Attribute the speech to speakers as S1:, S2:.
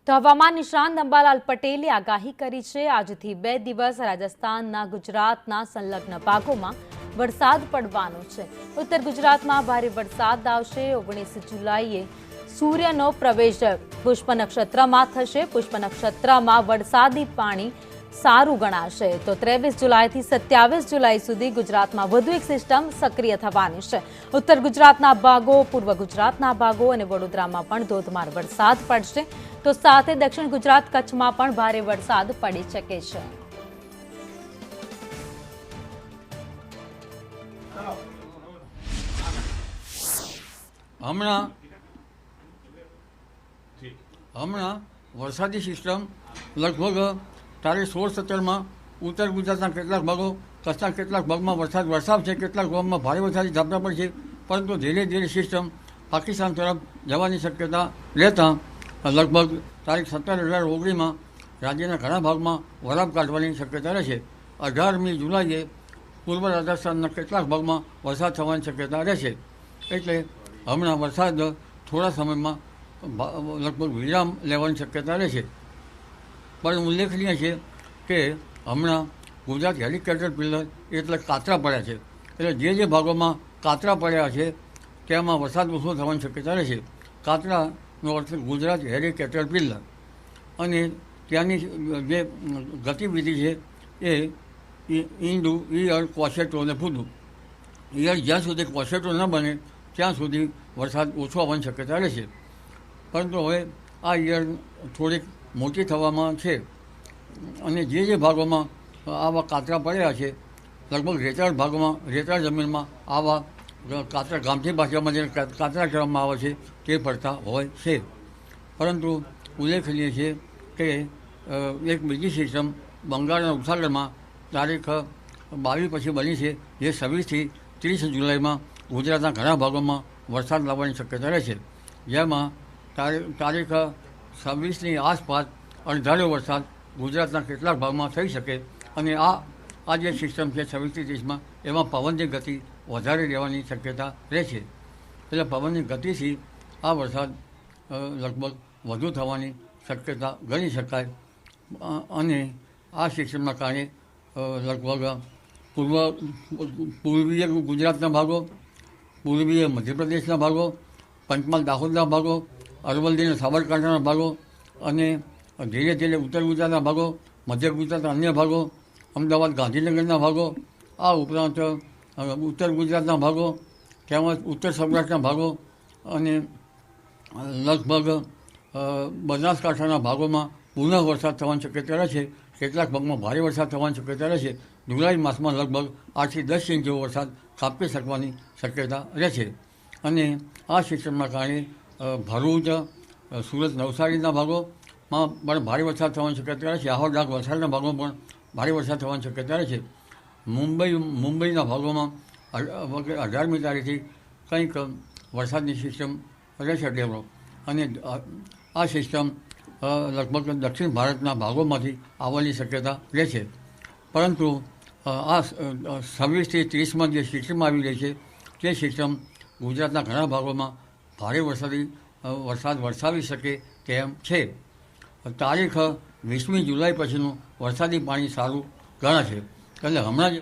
S1: તો હવામાન નિષ્ણાંત અંબાલાલ પટેલે આગાહી કરી છે આજથી 2 દિવસ રાજસ્થાનના ગુજરાતના સંલગ્ન ભાગોમાં વરસાદ પડવાનો છે। ઉત્તર ગુજરાતમાં ભારે વરસાદ આવશે। 19 જુલાઈએ સૂર્યનો પ્રવેશ પુષ્પ નક્ષત્રમાં થશે। પુષ્પ નક્ષત્રમાં વરસાદી પાણી સારું ગણાશે। તો 23 જુલાઈથી 27 જુલાઈ સુધી ગુજરાતમાં વધુ એક સિસ્ટમ સક્રિય થવાની છે। ઉત્તર ગુજરાતના ભાગો, પૂર્વ ગુજરાતના ભાગો અને વડોદરામાં પણ ધોધમાર વરસાદ પડશે। તો સાથે દક્ષિણ ગુજરાત કચ્છમાં પણ ભારે વરસાદ પડી શકે છે।
S2: હમણાં વરસાદી સિસ્ટમ લગભગ તારીખ 16-17 ઉત્તર ગુજરાતના કેટલાક ભાગો, કચ્છના કેટલાક ભાગમાં વરસાદ વરસાવશે, કેટલાક ભાગમાં ભારે વરસાદી ઝાપટા પડશે, પરંતુ ધીરે ધીરે સિસ્ટમ પાકિસ્તાન તરફ જવાની શક્યતા રહેતા લગભગ તારીખ 17-18-19 રાજ્યના ઘણા ભાગમાં વરાપ કાઢવાની શક્યતા રહેશે। 18મી જુલાઈએ પૂર્વ રાજસ્થાનના કેટલાક ભાગમાં વરસાદ થવાની શક્યતા રહેશે। એટલે હમણાં વરસાદ થોડા સમયમાં લગભગ વિરામ લેવાની શક્યતા રહેશે। પણ ઉલ્લેખનીય છે કે હમણાં ગુજરાત હેલિકોપ્ટર પિલર એટલે કાતરા પડ્યા છે, એટલે જે ભાગોમાં કાતરા પડ્યા છે તેમાં વરસાદ ઓછો થવાની શક્યતા રહેશે। કાતરાનો અર્થ ગુજરાત હેલિકોપ્ટર પિલર, અને ત્યાંની જે ગતિવિધિ છે એ ઈંડું, ઈયળ, કોસેટો અને ફૂદું। ઈયળ જ્યાં સુધી કોસેટો ન બને ત્યાં સુધી વરસાદ ઓછો આવવાની શક્યતા રહેશે। પરંતુ હવે આ ઈયળ થોડીક મોટી થવામાં છે, અને જે ભાગોમાં આવા કાતરા પડ્યા છે લગભગ રેતાળ ભાગોમાં, રેતાળ જમીનમાં આવા કાતરા, ગામઠી ભાષામાં જે કાતરા કહેવામાં આવે છે તે પડતા હોય છે। પરંતુ ઉલ્લેખનીય છે કે એક બીજી સિસ્ટમ બંગાળના ઉપસાગરમાં તારીખ 22 પછી બની છે, જે 26થી 30 જુલાઈમાં ગુજરાતના ઘણા ભાગોમાં વરસાદ લાવવાની શક્યતા રહેશે। જેમાં તારીખ 26ની આસપાસ અણધાર્યો વરસાદ ગુજરાતના કેટલાક ભાગમાં થઈ શકે, અને આ જે સિસ્ટમ છે 26થી 30માં એમાં પવનની ગતિ વધારે રહેવાની શક્યતા રહેશે। એટલે પવનની ગતિથી આ વરસાદ લગભગ વધુ થવાની શક્યતા ગણી શકાય। અને આ સિસ્ટમના કારણે લગભગ પૂર્વીય ગુજરાતના ભાગો, પૂર્વીય મધ્યપ્રદેશના ભાગો, પંચમહાલ દાહોદના ભાગો, અરવલ્લી અને સાબરકાંઠાના ભાગો, અને ધીરે ધીરે ઉત્તર ગુજરાતના ભાગો, મધ્ય ગુજરાતના અન્ય ભાગો, અમદાવાદ ગાંધીનગરના ભાગો, આ ઉપરાંત ઉત્તર ગુજરાતના ભાગો, તેમજ ઉત્તર સૌરાષ્ટ્રના ભાગો, અને લગભગ બનાસકાંઠાના ભાગોમાં પુનઃ વરસાદ થવાની શક્યતા રહેશે। કેટલાક ભાગમાં ભારે વરસાદ થવાની શક્યતા રહેશે। જુલાઈ માસમાં લગભગ 8થી 10 ઇંચ જેવો વરસાદ ખાબકી શકવાની શક્યતા રહેશે। અને આ સિસ્ટમના કારણે ભરૂચ, સુરત, નવસારીના ભાગોમાં પણ ભારે વરસાદ થવાની શક્યતા રહેશે। આહોર, ડાંગ, વલસાડના ભાગોમાં પણ ભારે વરસાદ થવાની શક્યતા રહેશે। મુંબઈના ભાગોમાં 18મી તારીખથી કંઈક વરસાદની સિસ્ટમ રહેશે ડેવલપ, અને આ સિસ્ટમ લગભગ દક્ષિણ ભારતના ભાગોમાંથી આવવાની શક્યતા રહેશે। પરંતુ આ 26થી 30માં જે સિસ્ટમ આવી રહી છે તે સિસ્ટમ ગુજરાતના ઘણા ભાગોમાં ભારે વરસાદ વરસાવી શકે તેમ છે। તારીખ 20મી જુલાઈ પછીનું વરસાદી પાણી સારું ગણાશે। એટલે હમણાં જ